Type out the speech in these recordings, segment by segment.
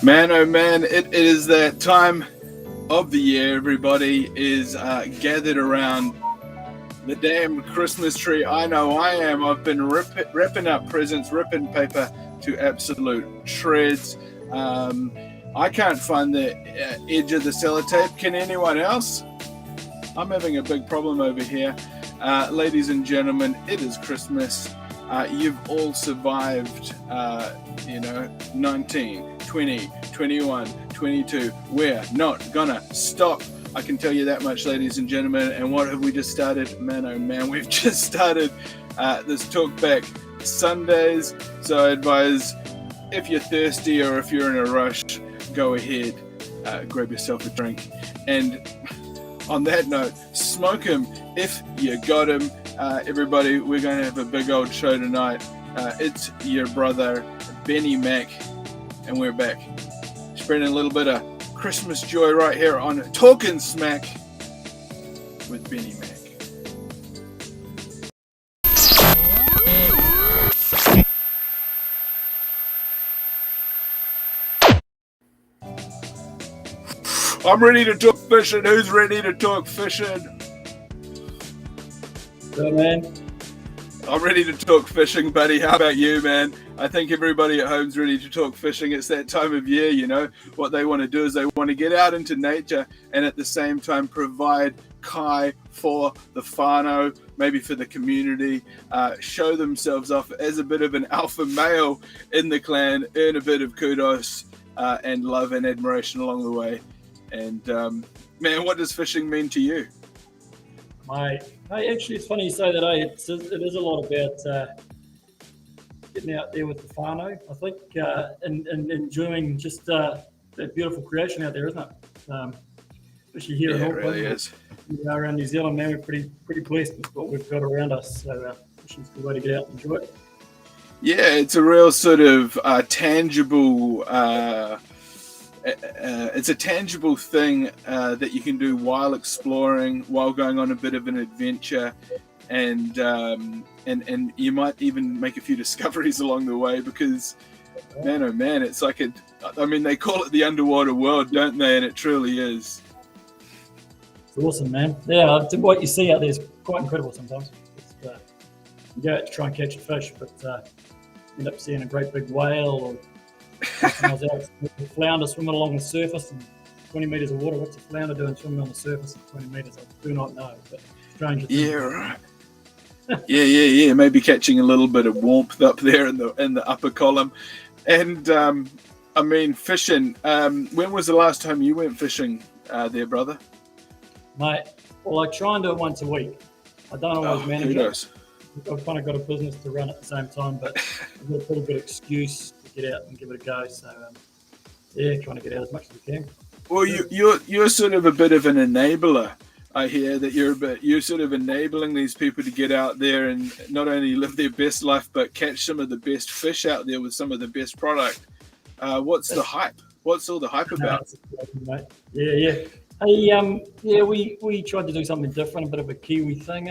Man, oh man, it is that time of the year. Everybody is gathered around the damn Christmas tree. I know I am. I've been ripping up presents, ripping paper to absolute shreds. I can't find the edge of the sellotape. Can anyone else? I'm having a big problem over here. Ladies and gentlemen, it is Christmas. You've all survived, 19, 20, 21, 22. We're not gonna stop. I can tell you that much, ladies and gentlemen. And what have we just started? Man, oh man, we've just started this Talkback Sundays. So I advise, if you're thirsty or if you're in a rush, go ahead, grab yourself a drink. And on that note, smoke him if you got him. Everybody, we're going to have a big old show tonight. It's your brother, Benny Mack, and we're back. Spreading a little bit of Christmas joy right here on Talkin' Smack with Benny Mack. I'm ready to talk fishing. Who's ready to talk fishing? Good, man. I'm ready to talk fishing, buddy. How about you, man? I think everybody at home's ready to talk fishing. It's that time of year, you know. What they want to do is they want to get out into nature and at the same time provide kai for the whānau, maybe for the community, show themselves off as a bit of an alpha male in the clan, earn a bit of kudos and love and admiration along the way. And, man, what does fishing mean to you? Actually, it's funny you say that. It is a lot about getting out there with the whānau, I think, and enjoying just that beautiful creation out there, isn't it? Especially here in Auckland. It really is. Around New Zealand, man, we're pretty blessed with what we've got around us. So fishing's a good way to get out and enjoy it. Yeah, it's a real sort of tangible... it's a tangible thing that you can do while exploring, while going on a bit of an adventure, and you might even make a few discoveries along the way. Because, man, oh man, it's like they call it the underwater world, don't they? And it truly is. It's awesome, man. Yeah, what you see out there is quite incredible sometimes. You go out to try and catch a fish, but end up seeing a great big whale or I was out with a flounder swimming along the surface in 20 metres of water. What's a flounder doing swimming on the surface at 20 metres? I do not know, but strange. Yeah, right. yeah. Maybe catching a little bit of warmth up there in the upper column. And, fishing. When was the last time you went fishing there, brother? Mate, well, I try and do it once a weck. I don't always manage it. I've kind of got a business to run at the same time, but I've got a pretty good excuse to get out and give it a go. So, trying to get out as much as we can. Well, you're sort of a bit of an enabler. I hear that you're sort of enabling these people to get out there and not only live their best life, but catch some of the best fish out there with some of the best product. What's the hype? What's all the hype about? Yeah. Hey, we tried to do something different, a bit of a Kiwi thing,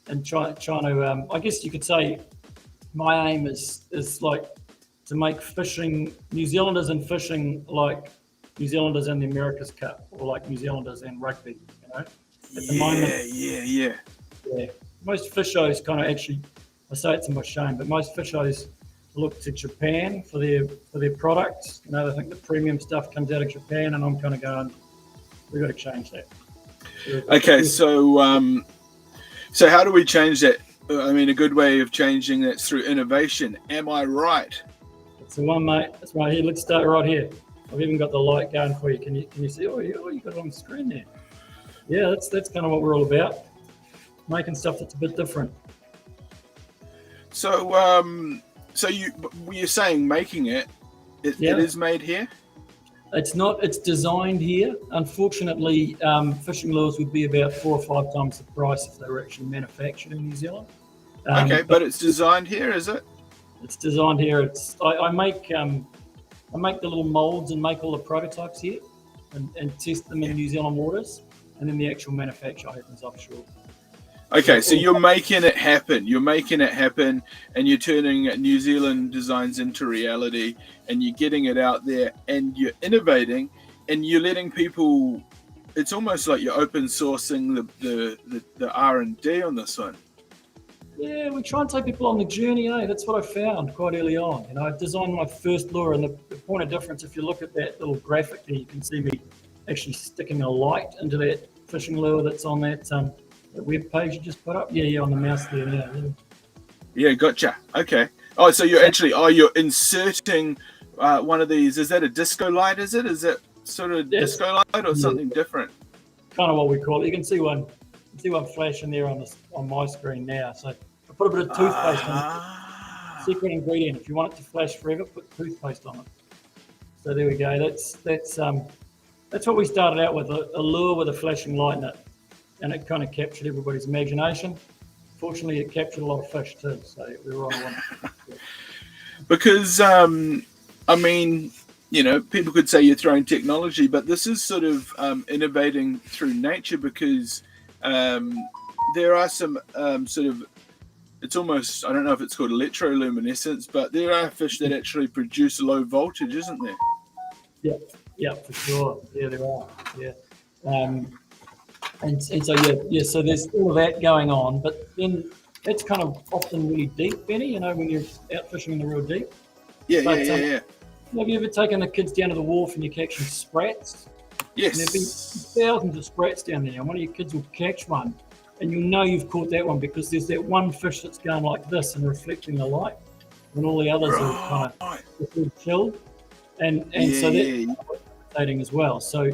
and trying to, I guess you could say, my aim is like to make fishing, New Zealanders and fishing like New Zealanders in the America's Cup, or like New Zealanders in rugby, you know? At the moment, yeah. Most fish shows kind of actually, I say it's a much shame, but most fish shows look to Japan for their products. You know, they think the premium stuff comes out of Japan, and I'm kind of going, we've got to change that. Okay, so how do we change that? A good way of changing that's through innovation. Am I right? It's the one, mate. That's right here. Let's start right here. I've even got the light going for you. Can you see? Oh, you got it on the screen there. Yeah, that's kind of what we're all about. Making stuff that's a bit different. So, you're saying making it? It is made here? It's not. It's designed here. Unfortunately, fishing lures would be about 4 or 5 times the price if they were actually manufactured in New Zealand. But it's designed here, is it? It's designed here. I make the little molds and make all the prototypes here, and test them in New Zealand waters, and then the actual manufacture happens offshore. Okay, so you're making it happen. You're making it happen, and you're turning New Zealand designs into reality, and you're getting it out there, and you're innovating, and you're letting people. It's almost like you're open sourcing the R&D on this one. Yeah, we try and take people on the journey, That's what I found quite early on. I designed my first lure, and the point of difference, if you look at that little graphic there, you can see me actually sticking a light into that fishing lure that's on that web page you just put up. Yeah, on the mouse there. Yeah, gotcha. Okay. Oh, so you're you're inserting one of these. Is that a disco light? Is it? Is it sort of disco light or something different? Kind of what we call it. You can see one flashing there on my screen now. So I put a bit of toothpaste on it. Secret ingredient. If you want it to flash forever, put toothpaste on it. So there we go. That's what we started out with, a lure with a flashing light in it, and it kind of captured everybody's imagination. Fortunately, it captured a lot of fish too, so we were on one. Because I mean, people could say you're throwing technology, but this is sort of innovating through nature, because there are some sort of, it's almost, I don't know if it's called electroluminescence, but there are fish that actually produce low voltage, isn't there? Yeah, for sure. Yeah, there are. Yeah. And so so there's all of that going on, but then it's kind of often really deep, Benny, when you're out fishing in the real deep. Yeah. Have you ever taken the kids down to the wharf and you're catching sprats? Yes. And there'll be thousands of sprats down there, and one of your kids will catch one, and you'll know you've caught that one because there's that one fish that's going like this and reflecting the light, and all the others are kind of chilled. And so that's fascinating as well. So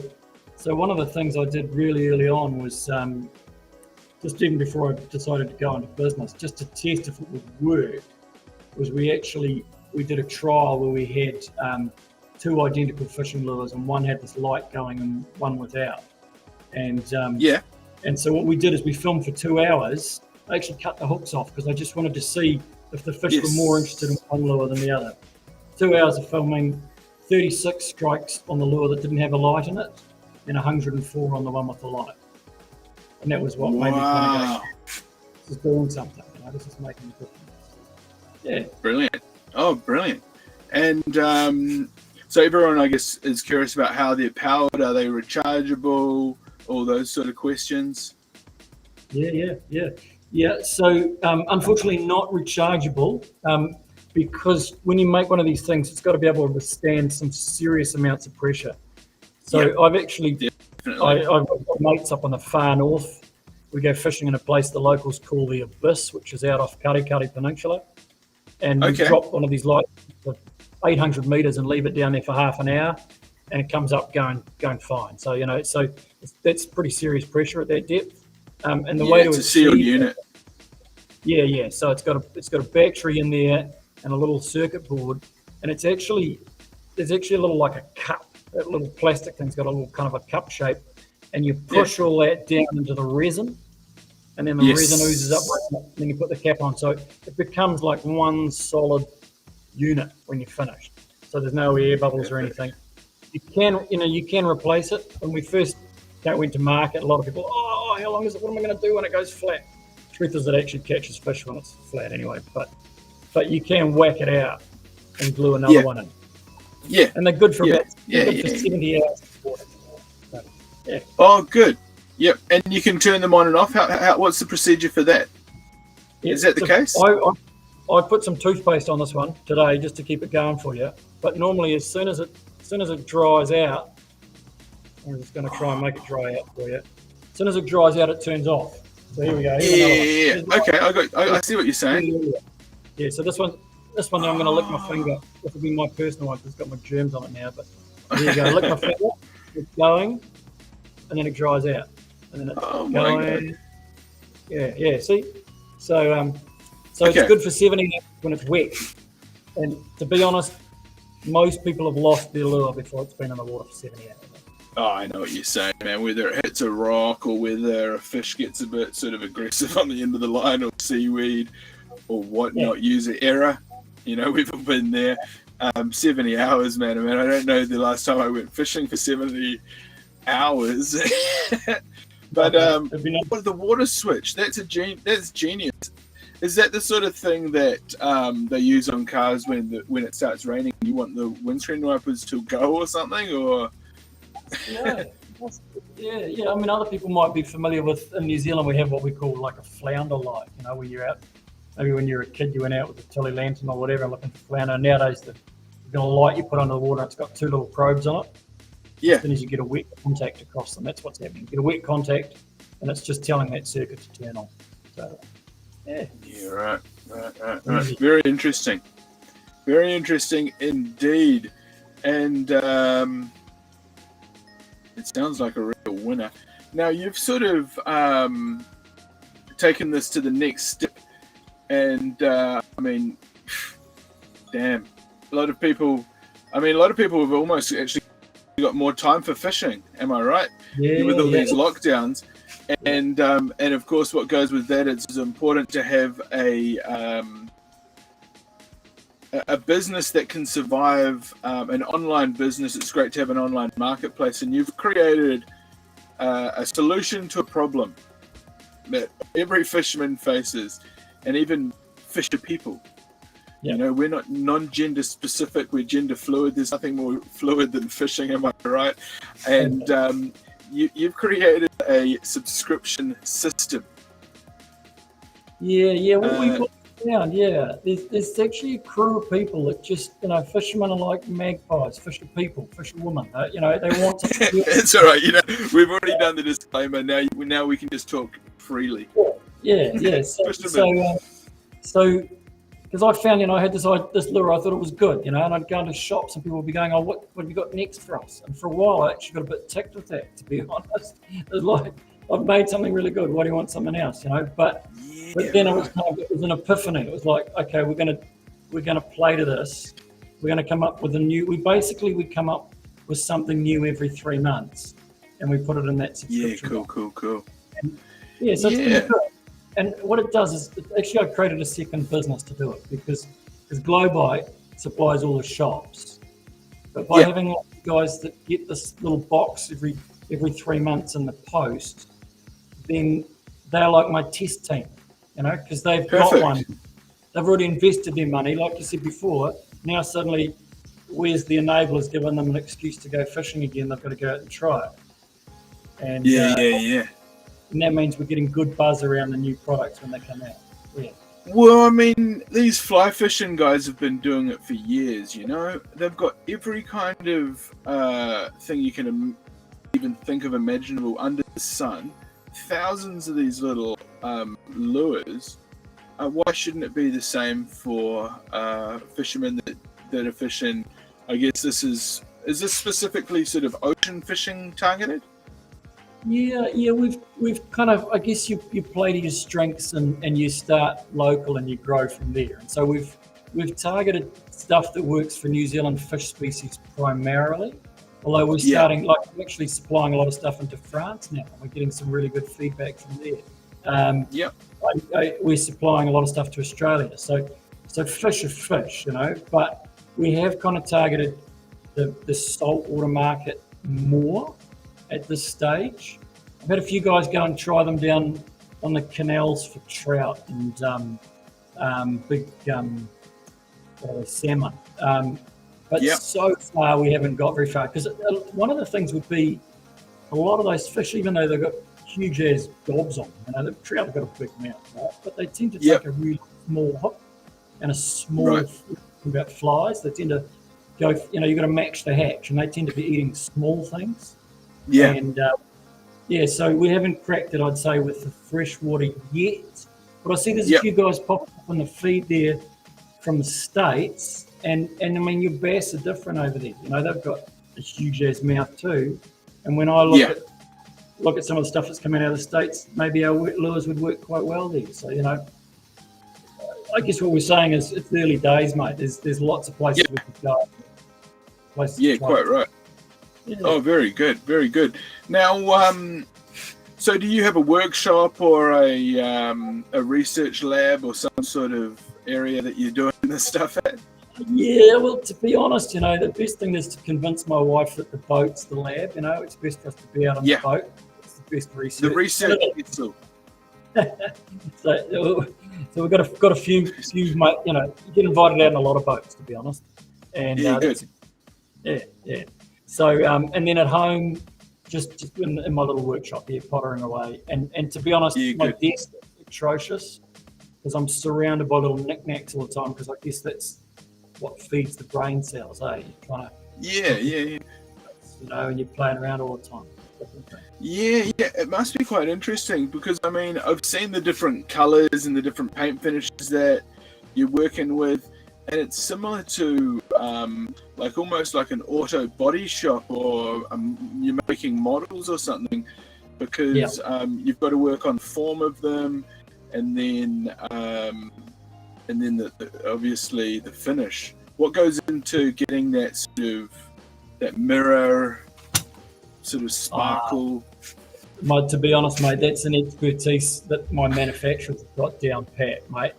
one of the things I did really early on was just even before I decided to go into business, just to test if it would work, was we did a trial where we had two identical fishing lures, and one had this light going and one without. And so what we did is we filmed for 2 hours. I actually cut the hooks off because I just wanted to see if the fish were more interested in one lure than the other. 2 hours of filming, 36 strikes on the lure that didn't have a light in it, and 104 on the one with the light. And that was what made me kind of go, this is doing something, this is making a difference. Yeah. Brilliant. Oh, brilliant. And so everyone, I guess, is curious about how they're powered. Are they rechargeable? All those sort of questions. Yeah. So unfortunately not rechargeable, because when you make one of these things, it's got to be able to withstand some serious amounts of pressure. So I've actually, I've got mates up on the far north. We go fishing in a place the locals call the Abyss, which is out off Karikari Peninsula. And we drop one of these lights for 800 meters and leave it down there for half an hour, and it comes up going fine. So, so that's pretty serious pressure at that depth. And the way to it's a sealed unit. Yeah. So it's got a battery in there and a little circuit board, and there's actually a little like a cup. That little plastic thing's got a little kind of a cup shape, and you push all that down into the resin, and then the resin oozes up, and then you put the cap on. So it becomes like one solid unit when you're finished. So there's no air bubbles or anything. You can replace it. When we first went to market, a lot of people, how long is it? What am I going to do when it goes flat? Truth is, it actually catches fish when it's flat anyway. But you can whack it out and glue another one in. Yeah. And they're good for about 70 hours. So, yeah. Oh, good. Yep. And you can turn them on and off. What's the procedure for that? Yeah, is that the case? I put some toothpaste on this one today just to keep it going for you. But normally, as soon as it dries out, I'm just going to try and make it dry out for you. As soon as it dries out, it turns off. So here we go. Yeah. Okay, I see what you're saying. Yeah. So this one I'm going to lick my finger. This will be my personal one because it's got my germs on it now. But there you go. Lick my finger. It's going, and then it dries out, and then it's going. Yeah. See. So it's good for 70 hours when it's wet. And to be honest, most people have lost their lure before it's been in the water for 70 hours. Oh, I know what you're saying, man. Whether it hits a rock or whether a fish gets a bit sort of aggressive on the end of the line or seaweed or whatnot, user error. We've all been there. 70 hours, man. I don't know the last time I went fishing for 70 hours. But It'd be nice. what the water switch? That's genius. Is that the sort of thing that they use on cars when it starts raining? You want the windscreen wipers to go or something, or? Yeah. I mean, other people might be familiar with, in New Zealand, we have what we call like a flounder light, where you're out, maybe when you're a kid, you went out with a tilly lantern or whatever looking for flounder. Nowadays, you've got a light you put under the water, it's got two little probes on it. Yeah. As soon as you get a wet contact across them, that's what's happening. You get a wet contact, and it's just telling that circuit to turn on. So, yeah. Yeah, right. Very interesting. Very interesting indeed. And it sounds like a real winner. Now, you've sort of taken this to the next step. And, I mean, damn. A lot of people have almost actually got more time for fishing. Am I right? Yeah. With all these lockdowns. And of course, what goes with that, it's important to have a business that can survive, an online business. It's great to have an online marketplace, and you've created a solution to a problem that every fisherman faces, and even fisher people. Yeah. We're not non-gender specific, we're gender fluid. There's nothing more fluid than fishing, am I right? And you've created a subscription system. Yeah. What we put down, there's actually a crew of people that just, fishermen are like magpies, fisher people, fisher women. They want to. It's all right. We've already done the disclaimer. Now we can just talk freely. Yeah. So, because I found, I had this lure, I thought it was good, and I'd go into shops and people would be going, oh, what have you got next for us? And for a while, I actually got a bit ticked with that, to be honest. It was like, I've made something really good. Why do you want something else? But then it was an epiphany. It was like, okay, we're gonna play to this. We're gonna come up with we come up with something new every 3 months, and we put it in that subscription. Yeah, cool. And, so it's really good. And what it does is, actually, I created a second business to do it because Glowbite supplies all the shops. But by having guys that get this little box every 3 months in the post, then they're like my test team, because they've got one. They've already invested their money, like you said before. Now suddenly, where's the enablers giving them an excuse to go fishing again? They've got to go out and try it. And and that means we're getting good buzz around the new products when they come out. Yeah. Well, I mean, these fly fishing guys have been doing it for years, They've got every kind of thing you can even think of imaginable under the sun. Thousands of these little lures. Why shouldn't it be the same for fishermen that are fishing? I guess is this specifically sort of ocean fishing targeted? Yeah, we've kind of, I guess you play to your strengths and you start local and you grow from there. And so we've targeted stuff that works for New Zealand fish species primarily. Although we're starting, we're actually supplying a lot of stuff into France now. We're getting some really good feedback from there. We're supplying a lot of stuff to Australia. So fish are fish, but we have kind of targeted the saltwater market more at this stage. I've had a few guys go and try them down on the canals for trout and big salmon. But so far we haven't got very far, because one of the things would be a lot of those fish, even though they've got huge ass gobs on them, the trout have got a big mouth, right? But they tend to take a really small hook and a small about flies. They tend to go, you've got to match the hatch, and they tend to be eating small things. Yeah. And so we haven't cracked it, I'd say, with the freshwater yet. But I see there's a few guys popping up on the feed there from the States, and I mean, your bass are different over there. They've got a huge ass mouth too. And when I look at some of the stuff that's coming out of the States, maybe our lures would work quite well there. So I guess what we're saying is it's early days, mate. There's lots of places we could go. Quite right. Yeah. Oh, very good, very good. Now, so do you have a workshop or a research lab or some sort of area that you're doing this stuff at? Yeah, well, to be honest, the best thing is to convince my wife that the boat's the lab. It's best for us to be out on the boat. It's the best research. The research vessel. So we've got a few, mate. You know, you get invited out in a lot of boats, to be honest. And Good. yeah. So and then at home, just in my little workshop here, pottering away. And to be honest, my desk is atrocious because I'm surrounded by little knickknacks all the time. Because I guess that's what feeds the brain cells, eh? You're trying to Yeah. you know, and you're playing around all the time. Yeah, it must be quite interesting because I mean I've seen the different colours and the different paint finishes that you're working with, and it's similar to like almost like an auto body shop, or you're making models or something, because you've got to work on form of them, and then obviously the finish. What goes into getting that sort of that mirror sort of sparkle? To be honest, mate, that's an expertise that my manufacturers have got down pat, mate.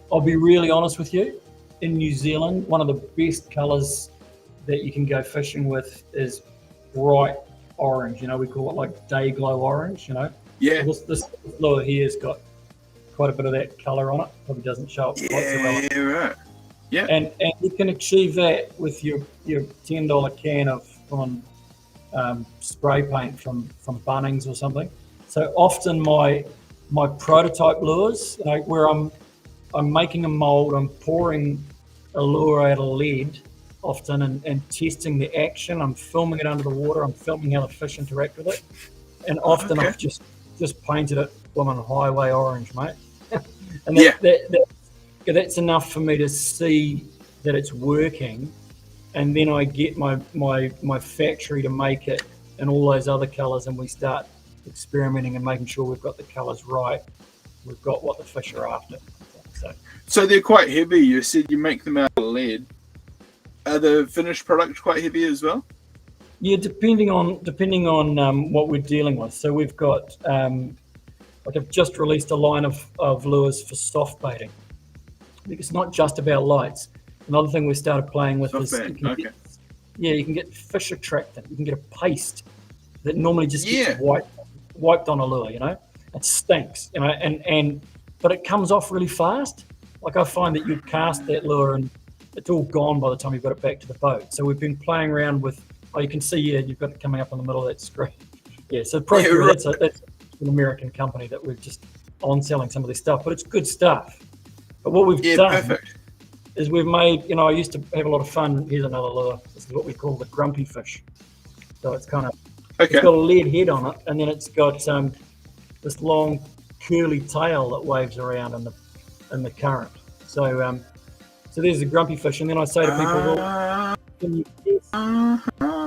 I'll be really honest with you. In New Zealand, one of the best colours that you can go fishing with is bright orange. You know, we call it like day glow orange. You know. Yeah. So this lure here has got quite a bit of that colour on it. Probably doesn't show up quite so well. Yeah, right. Yeah. And you can achieve that with your $10 can of spray paint from Bunnings or something. So often my prototype lures, you know, where I'm making a mold, I'm pouring a lure out of lead often and testing the action. I'm filming it under the water. I'm filming how the fish interact with it, and often I've just painted it on highway orange, mate. And that's enough for me to see that it's working. And then I get my factory to make it in all those other colours, and we start experimenting and making sure we've got the colours right. We've got what the fish are after. So they're quite heavy. You said you make them out of lead. Are the finished products quite heavy as well? Yeah, depending on what we're dealing with. So we've got like I've just released a line of lures for soft baiting. It's not just about lights. Another thing we started playing with is you can get fish attractant. You can get a paste that normally just gets wiped on a lure, you know. It stinks, you know, but it comes off really fast. Like I find that you cast that lure and it's all gone by the time you've got it back to the boat. So we've been playing around with, you can see you've got it coming up in the middle of that screen. Yeah, so that's an American company that we're just on selling some of this stuff, but it's good stuff. But what we've done is we've made, you know, I used to have a lot of fun. Here's another lure. This is what we call the grumpy fish. So it's kind of, it's got a lead head on it, and then it's got this long curly tail that waves around in the current. So so there's a grumpy fish, and then I say to people, well, can you guess,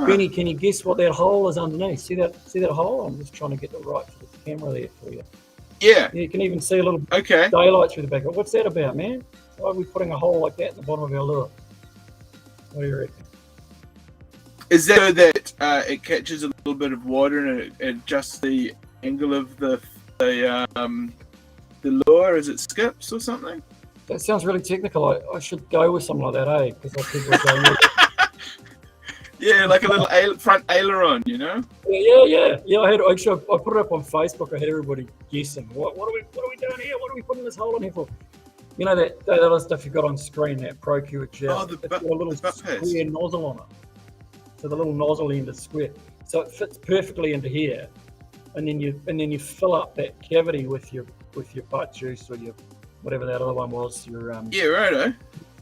Benny, can you guess what that hole is underneath? See that hole? I'm just trying to get it right for the camera there for you. Yeah. You can even see a little daylight through the back. What's that about, man? Why are we putting a hole like that in the bottom of our lure? What do you reckon? Is that so that it catches a little bit of water and it adjusts the angle of the lure as it skips or something? That sounds really technical. I should go with something like that, eh? Because I think we're going with yeah, like a little front aileron, you know? Yeah. I put it up on Facebook. I had everybody guessing. What are we doing here? What are we putting this hole in here for? You know that other stuff you got on screen, that ProCure gel. Oh, it's got a little square nozzle on it. So the little nozzle end is square. So it fits perfectly into here. And then you fill up that cavity with your butt juice or your whatever that other one was, your righto.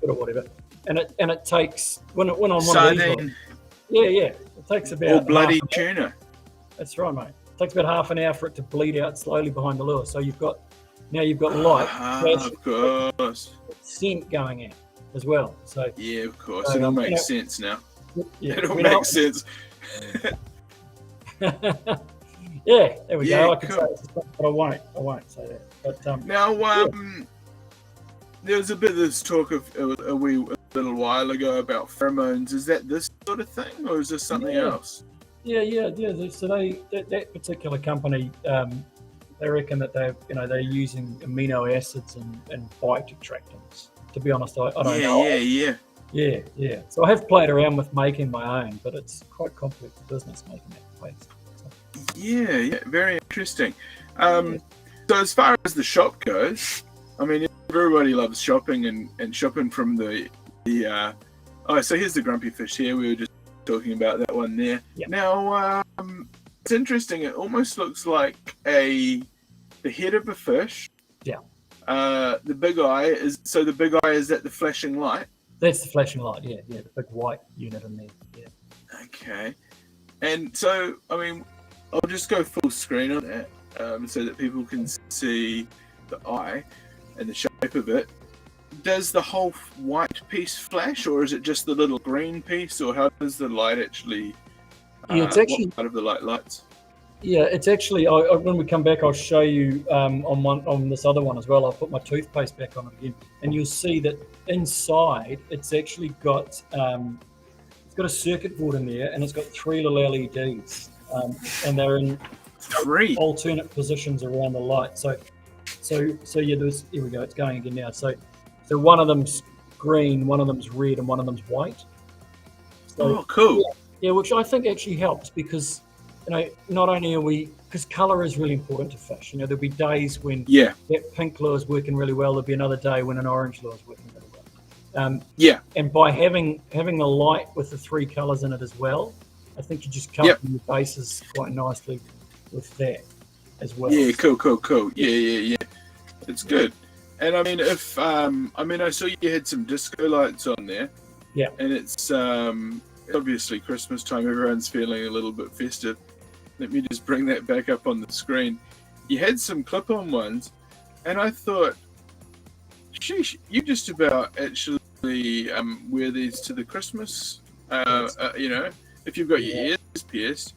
Or whatever. And it takes when on one sardine. of these. Yeah. It takes about or bloody tuna. That's right, mate. It takes about half an hour for it to bleed out slowly behind the lure. So you've got light, of course, scent going out as well. So yeah, of course, it all makes sense now. Yeah, it all makes sense. Yeah, there we go. I cool. can say this, but I won't say that. But now, there was a bit of this talk of a little while ago about pheromones. Is that this sort of thing, or is this something else? Yeah. So that particular company, they reckon that they're using amino acids and bite attractants. To be honest, I don't know. So I have played around with making my own, but it's quite complex business making that paste. So. Yeah, very interesting. So as far as the shop goes, I mean, everybody loves shopping and shopping from the so here's the grumpy fish here. We were just talking about that one there. Yep. Now, it's interesting. It almost looks like the head of a fish. Yeah. The big eye is that the flashing light? That's the flashing light. Yeah, the big white unit in there. Yeah. Okay. And so, I mean, I'll just go full screen on that so that people can see the eye and the shape of it. Does the whole white piece flash, or is it just the little green piece, or how does the light actually? It's actually what part of the light lights. Yeah, it's actually. When we come back, I'll show you on this other one as well. I'll put my toothpaste back on it again, and you'll see that inside it's actually got it's got a circuit board in there, and it's got 3 little LEDs, and they're in 3 alternate positions around the light. So yeah, here we go. It's going again now. So one of them's green, one of them's red, and one of them's white. So, cool. Yeah, which I think actually helps because, not only are we, because colour is really important to fish. There'll be days when that pink lure is working really well. There'll be another day when an orange lure is working really well. And by having the light with the 3 colours in it as well, I think you just cover your bases quite nicely with that as well. Yeah, cool. Yeah. It's good. And I mean, if I saw you had some disco lights on there. Yeah. And it's obviously Christmas time. Everyone's feeling a little bit festive. Let me just bring that back up on the screen. You had some clip-on ones, and I thought, sheesh, you just about actually wear these to the Christmas. If you've got your ears pierced,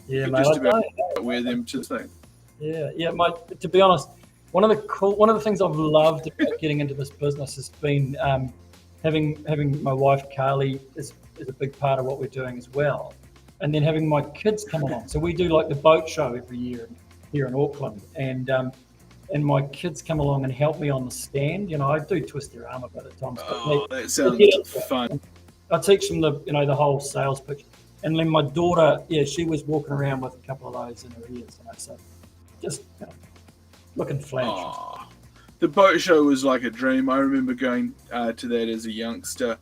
you just about wear them to the thing. Yeah. To be honest, one of the things I've loved about getting into this business has been having my wife Carly is a big part of what we're doing as well, and then having my kids come along. So we do like the boat show every year here in Auckland, and my kids come along and help me on the stand. I do twist their arm a bit at times. That sounds fun. I teach them the whole sales pitch, and then my daughter, she was walking around with a couple of those in her ears, so just looking flash. The boat show was like a dream. I remember going to that as a youngster,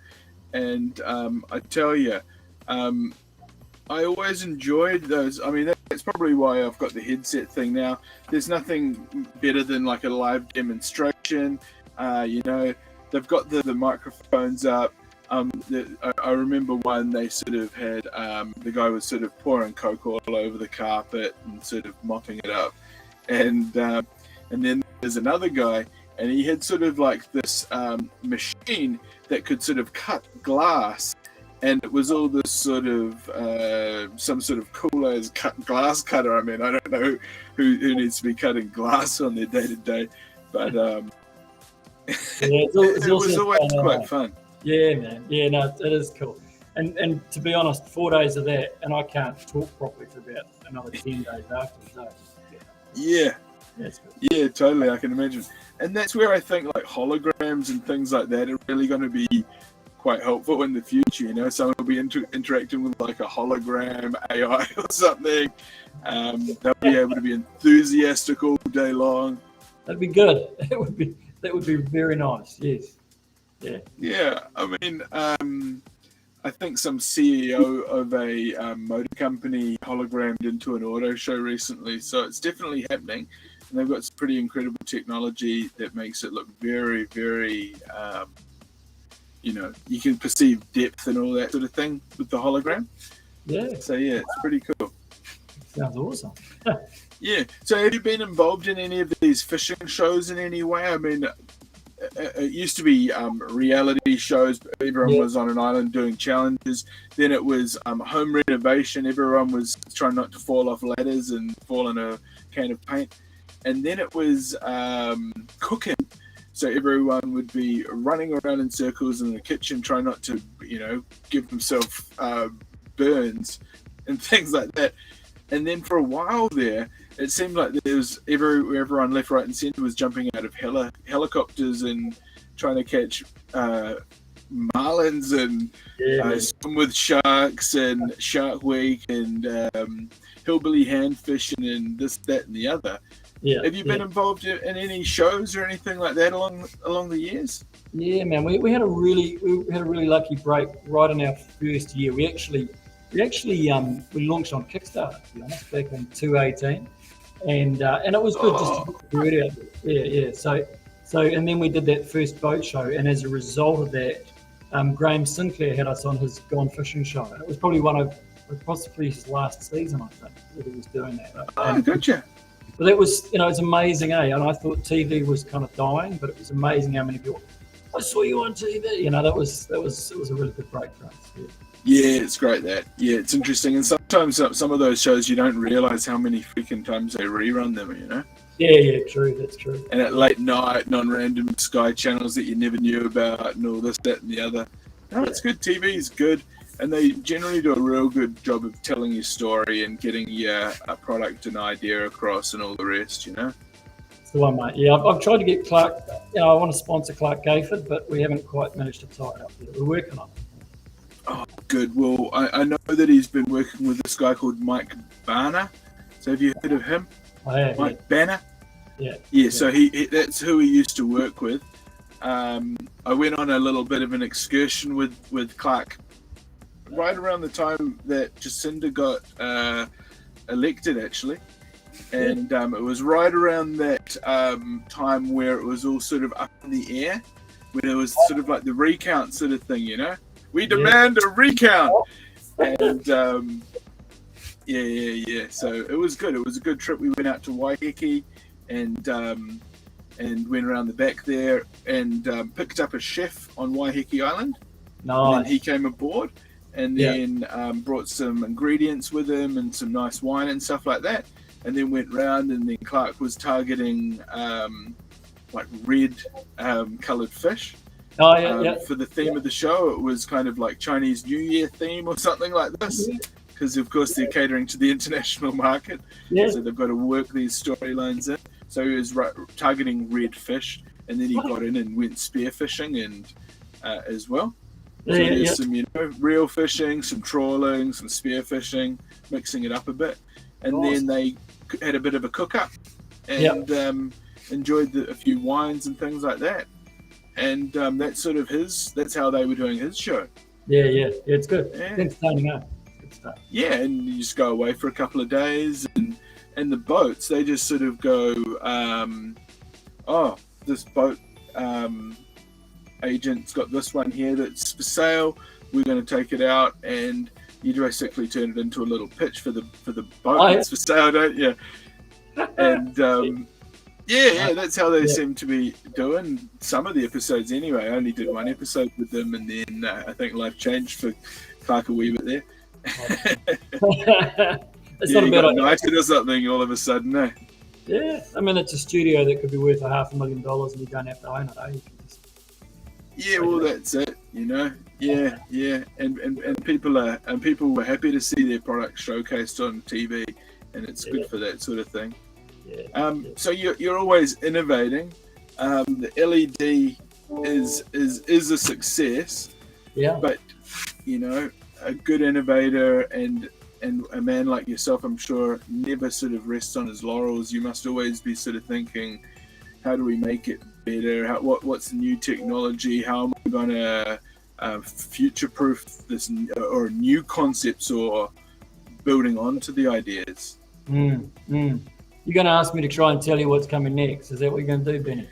and I tell you, I always enjoyed those. I mean, that's probably why I've got the headset thing now. There's nothing better than like a live demonstration. They've got the microphones up. I remember one they sort of had, the guy was sort of pouring Coke all over the carpet and sort of mopping it up. And then there's another guy, and he had sort of like this machine that could sort of cut glass, and it was all this sort of some sort of cool as glass cutter. I mean, I don't know who needs to be cutting glass on their day to day, but it was always quite fun. Yeah, man. Yeah, no, it is cool. And to be honest, 4 days of that, and I can't talk properly for about another 10 days after. So, yeah. That's good. Yeah, totally. I can imagine. And that's where I think like holograms and things like that are really going to be quite helpful in the future. Someone will be interacting with like a hologram AI or something. They'll be able to be enthusiastic all day long. That'd be good. That would be very nice. Yes. Yeah. Yeah. I mean, I think some CEO of a motor company hologrammed into an auto show recently, so it's definitely happening. And they've got some pretty incredible technology that makes it look very, very, you can perceive depth and all that sort of thing with the hologram. Yeah. So, yeah, it's pretty cool. Sounds awesome. Yeah. So have you been involved in any of these fishing shows in any way? I mean, it used to be reality shows. Everyone was on an island doing challenges. Then it was home renovation. Everyone was trying not to fall off ladders and fall in a can of paint. And then it was cooking. So everyone would be running around in circles in the kitchen, trying not to, give themselves burns and things like that. And then for a while there, it seemed like there was everyone left, right, and centre was jumping out of helicopters and trying to catch marlins and swim with sharks and Shark Week and hillbilly hand fishing and this, that, and the other. Have you been involved in any shows or anything like that along the years? Yeah, man, we had a really lucky break right in our first year. We actually we launched on Kickstarter, to be honest, back in 2018, and it was good just to get the word out there. Yeah. So and then we did that first boat show, and as a result of that, Graham Sinclair had us on his Gone Fishing show, and it was probably possibly his last season, I think, that he was doing that. Gotcha. But that was, it's amazing, eh? And I thought TV was kind of dying, but it was amazing how many people, I saw you on TV. That was it was a really good break for us. Yeah, it's great that. Yeah, it's interesting. And sometimes some of those shows you don't realise how many freaking times they rerun them, Yeah, true. That's true. And at late night and on random Sky channels that you never knew about and all this, that, and the other. No, it's good. TV is good. And they generally do a real good job of telling your story and getting your product and idea across and all the rest, It's the one, mate. Yeah, I've tried to get Clark. I want to sponsor Clark Gayford, but we haven't quite managed to tie it up yet. We're working on it. Oh, good. Well, I know that he's been working with this guy called Mike Banner. So have you heard of him? I have. Mike Banner? Yeah. So he that's who he used to work with. I went on a little bit of an excursion with Clark right around the time that Jacinda got elected, actually. And it was right around that time where it was all sort of up in the air, when it was sort of like the recount sort of thing, We demand a recount. And so it was good. It was a good trip. We went out to Waiheke and went around the back there and picked up a chef on Waiheke Island. Nice. And he came aboard and then brought some ingredients with him and some nice wine and stuff like that. And then went round, and then Clark was targeting like red coloured fish. For the theme of the show. It was kind of like Chinese New Year theme or something like this, because of course they're catering to the international market, so they've got to work these storylines in. So he was targeting red fish, and then he got in and went spearfishing and as well. So there's some real fishing, some trawling, some spearfishing, mixing it up a bit, and then they had a bit of a cook up and enjoyed a few wines and things like that. And that's sort of that's how they were doing his show. Yeah, it's good. It's entertaining, good stuff. Yeah, and you just go away for a couple of days, and the boats, they just sort of go, this boat agent's got this one here that's for sale, we're going to take it out, and you basically turn it into a little pitch for the boat that's for sale, don't you? And that's how they seem to be doing some of the episodes anyway. I only did one episode with them, and then I think life changed for Clark a wee bit there. It's not about United or something all of a sudden, eh? Yeah, I mean, it's a studio that could be worth $500,000 and you don't have to own it, eh? You can just that's it, and people were happy to see their product showcased on TV, and it's good for that sort of thing. So you're always innovating. The LED is a success. But a good innovator and a man like yourself, I'm sure, never sort of rests on his laurels. You must always be sort of thinking, how do we make it better? What's the new technology? How am I going to future-proof this, or new concepts, or building onto the ideas? You're going to ask me to try and tell you what's coming next. Is that what you're going to do, Benny?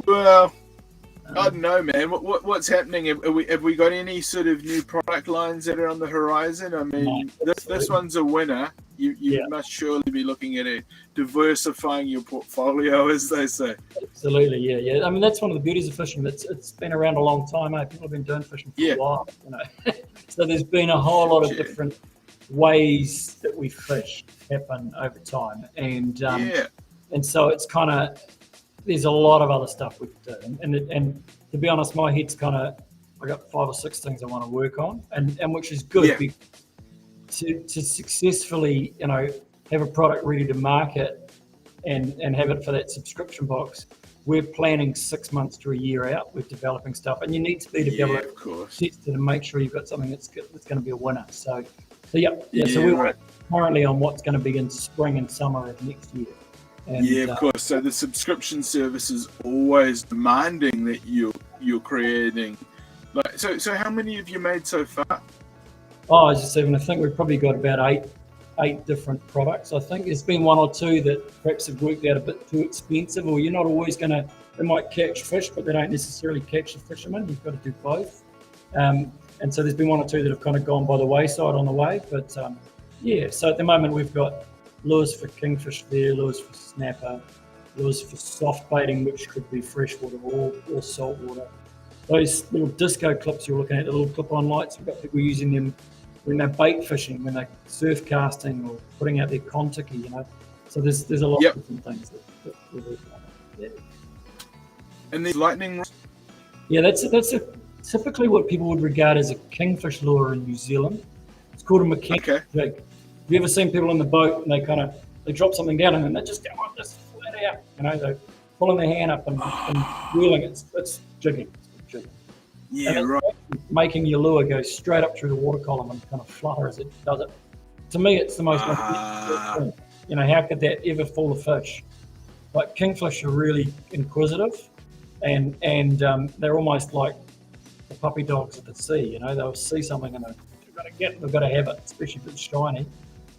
Well, I don't know, man. What's happening? Have we got any sort of new product lines that are on the horizon? I mean, this one's a winner. You must surely be looking at diversifying your portfolio, as they say. Absolutely, yeah. I mean, that's one of the beauties of fishing. It's been around a long time. People have been doing fishing for a while. So there's been a whole lot of different ways that we fish happen over time, and so it's kind of, there's a lot of other stuff we could do, and to be honest, my head's kind of, I got 5 or 6 things I want to work on, and which is good to successfully have a product ready to market and have it for that subscription box. we're planning 6 months to a year out. We're developing stuff, and you need to be developing of course. to make sure you've got something that's going to be a winner. So yeah. Yeah, So we're right. currently on what's going to be in spring and summer of next year. And, Yeah, of course. So the subscription service is always demanding that you're creating. Like, so how many have you made so far? Oh, I was just saying, I think we've probably got about eight different products. I think there's been one or two that perhaps have worked out a bit too expensive, or you're not always going to. They might catch fish, but they don't necessarily catch the fishermen. You've got to do both. And so there's been one or two that have kind of gone by the wayside on the way. But yeah, so at the moment we've got lures for kingfish there, lures for snapper, lures for soft baiting, which could be freshwater or saltwater. Those little disco clips you're looking at, the little clip-on lights, we've got people using them when they're bait fishing, when they're surf casting or putting out their kontiki, you know. So there's a lot of different things that we're working on. Yeah. And these lightning rods? Yeah, that's typically what people would regard as a kingfish lure in New Zealand. It's called a mechanical jig. Have you ever seen people on the boat and they drop something down and then they just go like this flat out, you know, they're pulling their hand up and wheeling it. It's jigging. Yeah, and right. Making your lure go straight up through the water column and kind of flutter as it does it. To me, it's the most thing. You know, how could that ever fool a fish? Like kingfish are really inquisitive, and they're almost like the puppy dogs at the sea. You know, they'll see something and they've got to have it, especially if it's shiny.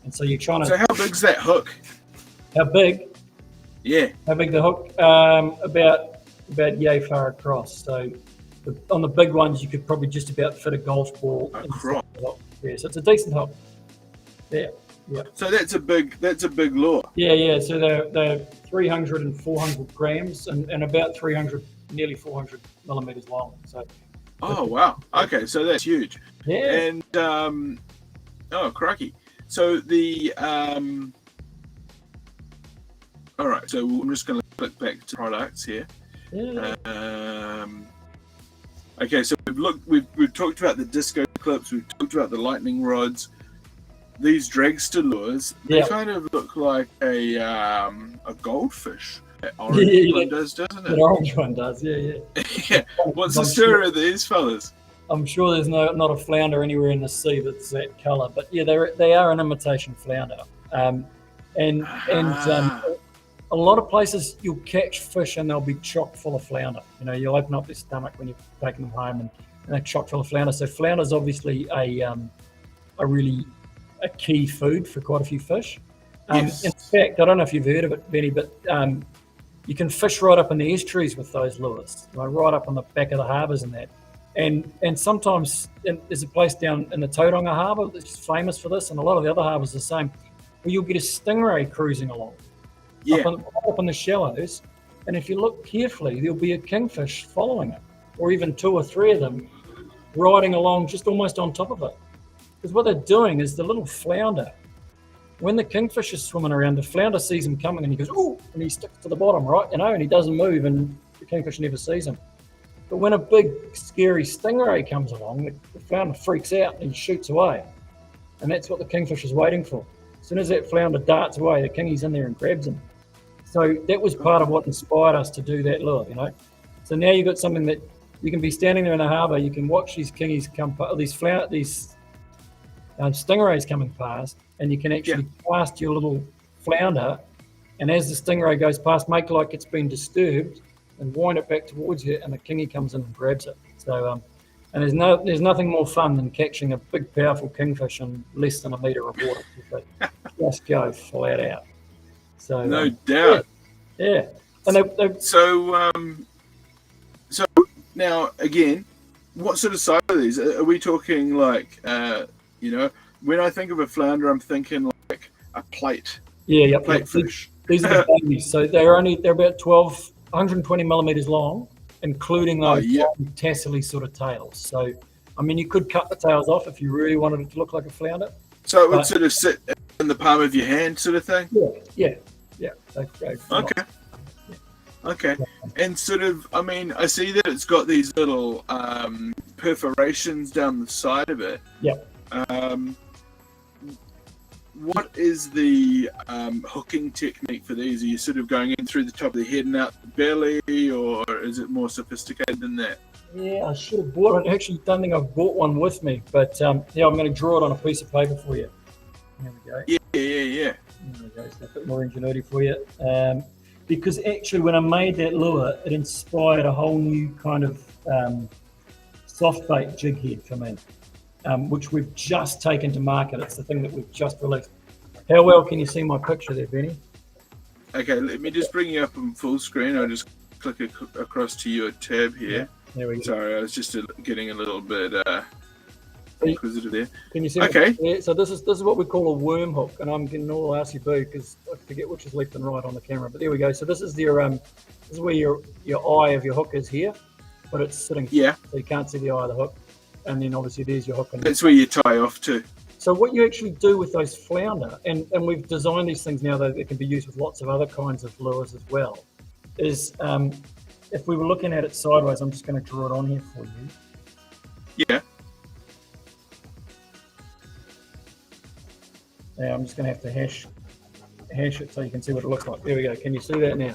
And so you're trying to. So how big's that hook? How big? Yeah. How big the hook? About yay far across. So on the big ones, you could probably just about fit a golf ball across. Yeah, so it's a decent hook. Yeah. So that's a big lure. Yeah. So they're 300 and 400 grams and about 300, nearly 400 millimeters long. So. Oh wow. Okay, so that's huge. Yeah. And oh crikey. So the all right. So I'm just going to click back to products here. Yeah. Okay, so we've talked about the disco clips, we've talked about the lightning rods. These dragster lures, they kind of look like a goldfish. That orange one does, doesn't it? The orange one does, yeah. Yeah. What's the story of these fellas? I'm sure there's not a flounder anywhere in the sea that's that colour, but yeah, they are an imitation flounder. A lot of places you'll catch fish and they'll be chock full of flounder. You know, you'll open up their stomach when you're taking them home and they're chock full of flounder. So flounder's obviously a key food for quite a few fish. Yes. In fact, I don't know if you've heard of it, Benny, but you can fish right up in the estuaries with those lures, right up on the back of the harbours and that. And sometimes there's a place down in the Tauranga harbour that's famous for this, and a lot of the other harbours are the same, where you'll get a stingray cruising along. Yeah. Up in the shallows, and if you look carefully, there'll be a kingfish following it, or even two or three of them riding along just almost on top of it. Because what they're doing is the little flounder, when the kingfish is swimming around, the flounder sees him coming and he goes, ooh, and he sticks to the bottom, right? You know, and he doesn't move and the kingfish never sees him. But when a big, scary stingray comes along, the flounder freaks out and he shoots away. And that's what the kingfish is waiting for. As soon as that flounder darts away, the kingy's in there and grabs him. So that was part of what inspired us to do that lure, you know. So now you've got something that you can be standing there in the harbour, you can watch these kingies come, these stingrays coming past, and you can actually cast your little flounder, and as the stingray goes past, make like it's been disturbed, and wind it back towards you, and the kingy comes in and grabs it. So, and there's nothing more fun than catching a big, powerful kingfish in less than a metre of water. They just go flat out. So no doubt. Yeah. And so now again, what sort of size are these? Are we talking like when I think of a flounder, I'm thinking like a plate. Yeah, plate fish. These are the babies. So they're about 120 millimeters long, including those tassely sort of tails. So I mean, you could cut the tails off if you really wanted it to look like a flounder. So it would sort of sit in the palm of your hand, sort of thing. Yeah. Okay. And sort of, I mean, I see that it's got these little perforations down the side of it. Yeah. what is the hooking technique for these? Are you sort of going in through the top of the head and out the belly, or is it more sophisticated than that? Yeah, I should have bought it. Actually, don't think I've bought one with me, but yeah, I'm going to draw it on a piece of paper for you. There we go. Yeah. There we go. So a bit more ingenuity for you. Because actually, when I made that lure, it inspired a whole new kind of soft bait jig head for me, which we've just taken to market. It's the thing that we've just released. How well can you see my picture there, Benny? Okay, let me just bring you up on full screen. I'll just click across to your tab here. Yeah, there we go. Sorry, I was just getting a little bit inquisitive there. Can you see? Okay. Yeah, so this is what we call a worm hook, and I'm getting all RCB because I forget which is left and right on the camera. But there we go. So this is your this is where your eye of your hook is here, but it's sitting. Yeah. So you can't see the eye of the hook, and then obviously there's your hook. That's where you tie off to. So what you actually do with those flounder, and we've designed these things now that they can be used with lots of other kinds of lures as well, is if we were looking at it sideways, I'm just going to draw it on here for you. Yeah. Now I'm just going to have to hash it so you can see what it looks like. There we go. Can you see that now?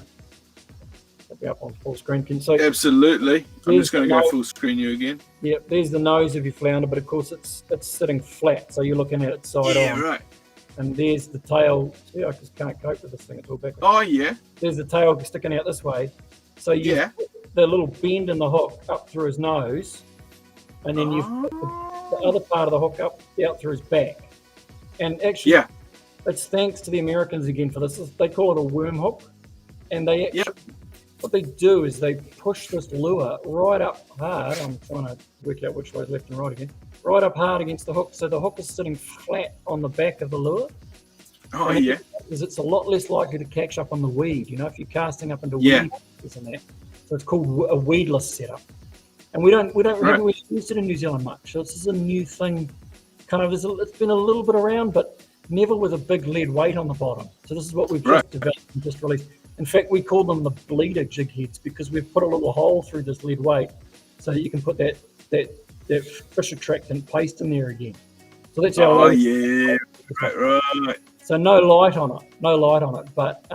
It'll be up on full screen. Absolutely. I'm just going to go full screen you again. Yep, there's the nose of your flounder, but of course it's sitting flat, so you're looking at it side on. Yeah, right. And there's the tail. See, I just can't cope with this thing. It's all backwards. Oh, yeah. There's the tail sticking out this way. So you put the little bend in the hook up through his nose, and then you put the other part of the hook out through his back. And actually, it's thanks to the Americans again for this. They call it a worm hook, and they actually, what they do is they push this lure right up hard. I'm trying to work out which way is left and right again. Right up hard against the hook, so the hook is sitting flat on the back of the lure. Oh, and yeah. Because it's a lot less likely to catch up on the weed. You know, if you're casting up into weed, and that. So it's called a weedless setup. And we haven't really used it in New Zealand much. So this is a new thing. Kind of, it's been a little bit around, but never with a big lead weight on the bottom. So this is what we've just developed and just released. In fact, we call them the bleeder jig heads because we've put a little hole through this lead weight so that you can put that fish attractant paste in there again. So that's our right. So no light on it, but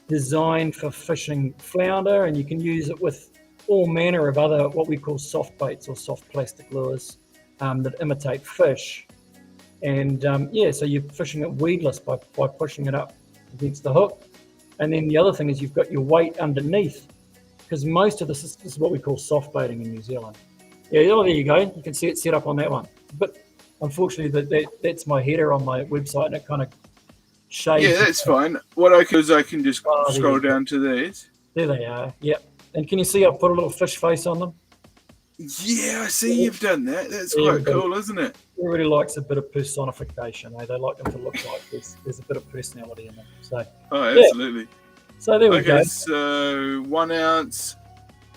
designed for fishing flounder, and you can use it with all manner of other what we call soft baits or soft plastic lures that imitate fish. And so you're fishing it weedless by pushing it up against the hook. And then the other thing is you've got your weight underneath, because most of this is what we call soft baiting in New Zealand. Yeah, there you go. You can see it set up on that one. But unfortunately, that's my header on my website, and it kind of shades. Yeah, that's fine. What I can do is I can just scroll down to these. There they are. Yep. And can you see I've put a little fish face on them? Yeah, I see you've done that. That's quite cool, isn't it? Everybody likes a bit of personification. They like them to look like there's a bit of personality in them. So. Absolutely. So there we go. So 1 ounce,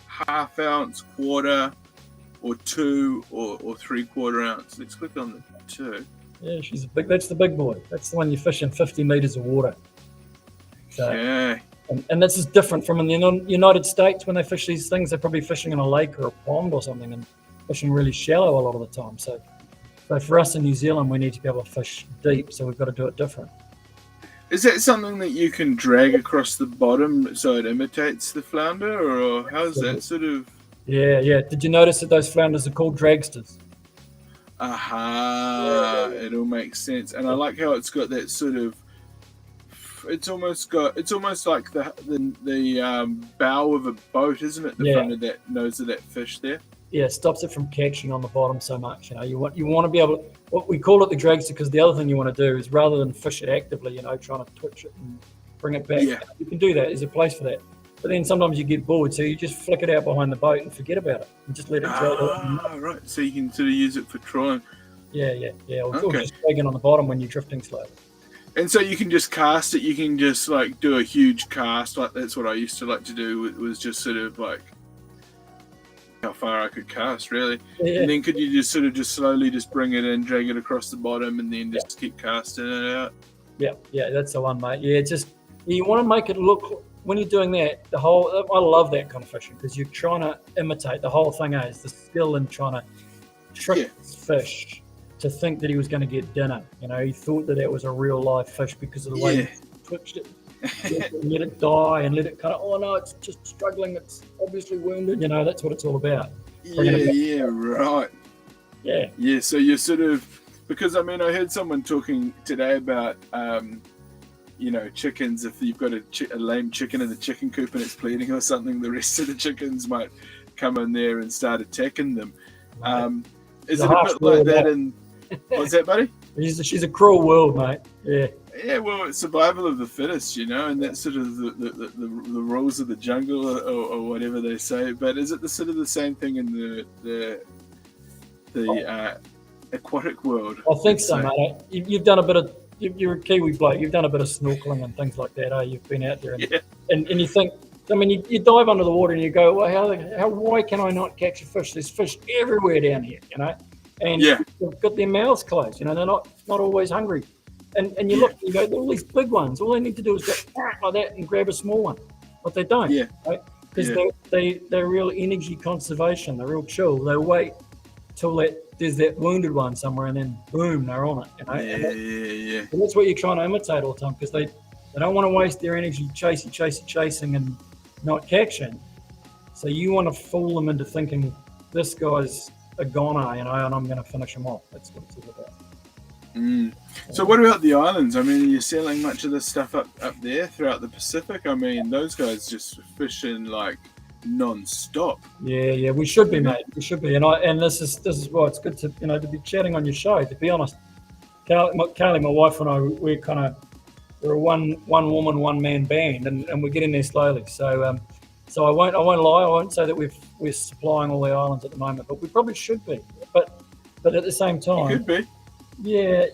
½ ounce, quarter, or 2 or 3/4 ounce. Let's click on the 2. Yeah, that's the big boy. That's the one you fish in 50 meters of water. So, and this is different from in the United States. When they fish these things, they're probably fishing in a lake or a pond or something and fishing really shallow a lot of the time. So for us in New Zealand, we need to be able to fish deep, so we've got to do it different. Is that something that you can drag across the bottom so it imitates the flounder, or how's that sort of? Yeah. Did you notice that those flounders are called dragsters? It all makes sense, and I like how it's got that sort of. It's almost like the bow of a boat, isn't it? The front of that nose of that fish there. Yeah, it stops it from catching on the bottom so much. You know, you want to be able to. What we call it the dragster, because the other thing you want to do is rather than fish it actively, trying to twitch it and bring it back. Yeah. You can do that. There's a place for that. But then sometimes you get bored, so you just flick it out behind the boat and forget about it. And just let it go. Right. So you can sort of use it for trawling. Yeah. Or just dragging on the bottom when you're drifting slowly. And so you can just cast it. You can just like do a huge cast. Like that's what I used to like to do. Was just sort of like how far I could cast, really. Yeah. And then could you just sort of just slowly just bring it in, drag it across the bottom, and then just keep casting it out. Yeah, that's the one, mate. Yeah, you want to make it look. When you're doing that, I love that kind of fishing because you're trying to imitate the whole thing is the skill in trying to trick fish to think that he was going to get dinner. He thought that was a real live fish because of the way he twitched it. Let it die and let it kind of, oh no, it's just struggling, it's obviously wounded. That's what it's all about. Right. Yeah. So you're sort of, because I heard someone talking today about chickens. If you've got a lame chicken in the chicken coop and it's bleeding or something, the rest of the chickens might come in there and start attacking them. Is it a bit like that in what's that, buddy? She's a cruel world, mate. Yeah, well, it's survival of the fittest, and that's sort of the rules of the jungle or whatever they say. But is it the sort of the same thing in the aquatic world? I think so, mate. You've done a bit of, you're a Kiwi bloke, you've done a bit of snorkeling and things like that, You've been out there and you think, you dive under the water and you go, well, why can I not catch a fish? There's fish everywhere down here, and they've got their mouths closed, they're not always hungry. And you look, you go, all these big ones, all they need to do is go like that and grab a small one. But they don't, right? Because they're real energy conservation, they're real chill. They wait till there's that wounded one somewhere and then boom, they're on it. And that's what you're trying to imitate all the time, because they don't want to waste their energy chasing and not catching. So you want to fool them into thinking this guy's a goner, and I'm going to finish him off. That's what it's all about. So what about the islands? Are you selling much of this stuff up there throughout the Pacific? Those guys just fishing like non-stop. Yeah, we should be, mate. We should be. And this is why it's good to to be chatting on your show. To be honest, Carly, my wife, and I, we're a one woman, one man band, and we're getting there slowly. So I won't lie. I won't say that we're supplying all the islands at the moment, but we probably should be. But at the same time, it could be. Yeah,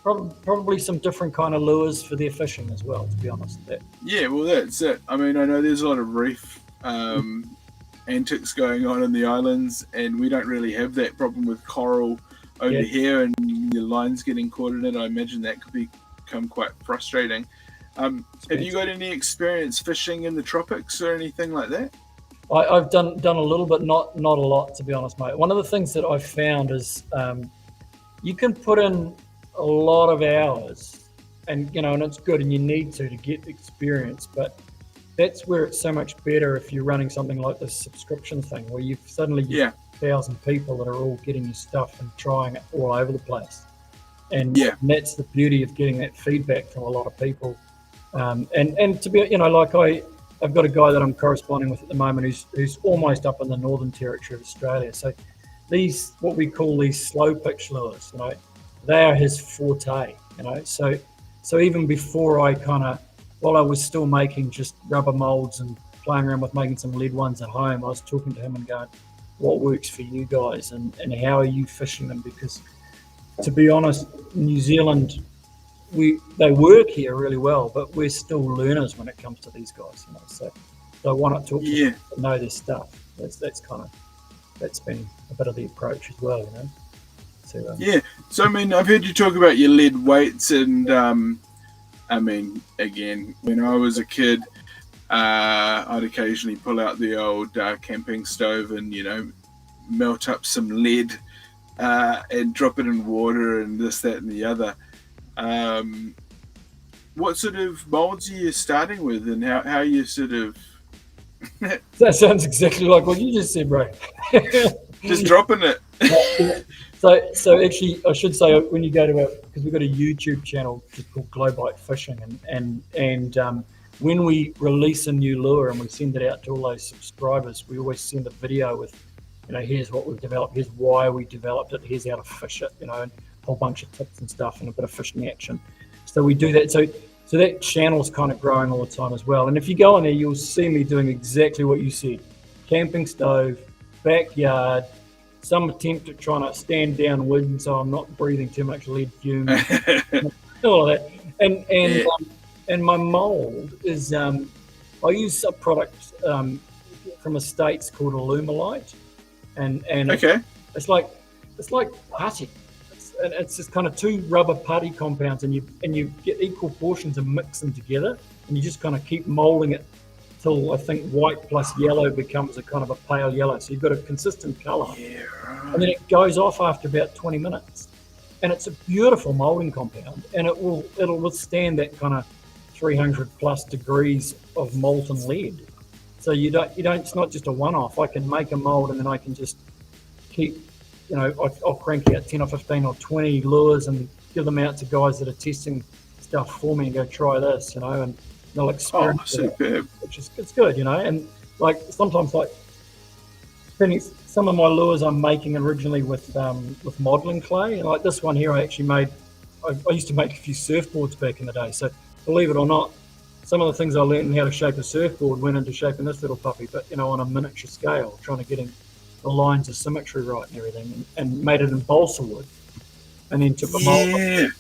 probably some different kind of lures for their fishing as well, to be honest. Yeah, well, that's it. I know there's a lot of reef antics going on in the islands, and we don't really have that problem with coral over here, and your line's getting caught in it. I imagine that could become quite frustrating. Have you got any experience fishing in the tropics or anything like that? I've done a little, but not a lot, to be honest, mate. One of the things that I've found is you can put in a lot of hours, and and it's good, and you need to get experience. But that's where it's so much better if you're running something like this subscription thing, where you've suddenly 1,000 people that are all getting your stuff and trying it all over the place. And that's the beauty of getting that feedback from a lot of people. And to be, I've got a guy that I'm corresponding with at the moment who's almost up in the Northern Territory of Australia. So these, what we call these slow pitch lures, they are his forte, So even before while I was still making just rubber molds and playing around with making some lead ones at home, I was talking to him and going, what works for you guys and how are you fishing them? Because to be honest, New Zealand, they work here really well, but we're still learners when it comes to these guys, So why not talk to them that know their stuff? That's been a bit of the approach as well, So, So I've heard you talk about your lead weights, and again, when I was a kid, I'd occasionally pull out the old camping stove and melt up some lead and drop it in water and this, that, and the other. What sort of molds are you starting with, and how you sort of? That sounds exactly like what you just said, bro. Just dropping it. So actually, I should say, when you go to because we've got a YouTube channel called Glowbite Fishing, and when we release a new lure and we send it out to all those subscribers, we always send a video with, here's what we've developed, here's why we developed it, here's how to fish it, and a whole bunch of tips and stuff and a bit of fishing action. So we do that. So that channel's kind of growing all the time as well. And if you go on there, you'll see me doing exactly what you said. Camping stove, backyard, some attempt at trying to stand downwind so I'm not breathing too much lead fumes, all of that. And my mold is, I use a product from the States called Alumilite. And okay. It's like putty. It's just kind of two rubber putty compounds, and you get equal portions and mix them together, and you just kind of keep molding it till I think white plus yellow becomes a kind of a pale yellow. So you've got a consistent colour. Yeah, And then right. it goes off after about 20 minutes. And it's a beautiful moulding compound, and it'll withstand that kind of 300 plus degrees of molten lead. So you don't it's not just a one-off. I can make a mold and then I can just keep, I'll crank out 10 or 15 or 20 lures and give them out to guys that are testing stuff for me and go, try this, and they'll experiment with it, Superb. which is, it's good, and like sometimes, like some of my lures I'm making originally with modeling clay, and like this one here I actually made. I used to make a few surfboards back in the day, so believe it or not, some of the things I learned in how to shape a surfboard went into shaping this little puppy, but on a miniature scale, trying to get the lines of symmetry right and everything, and made it in balsa wood, and then took a mold.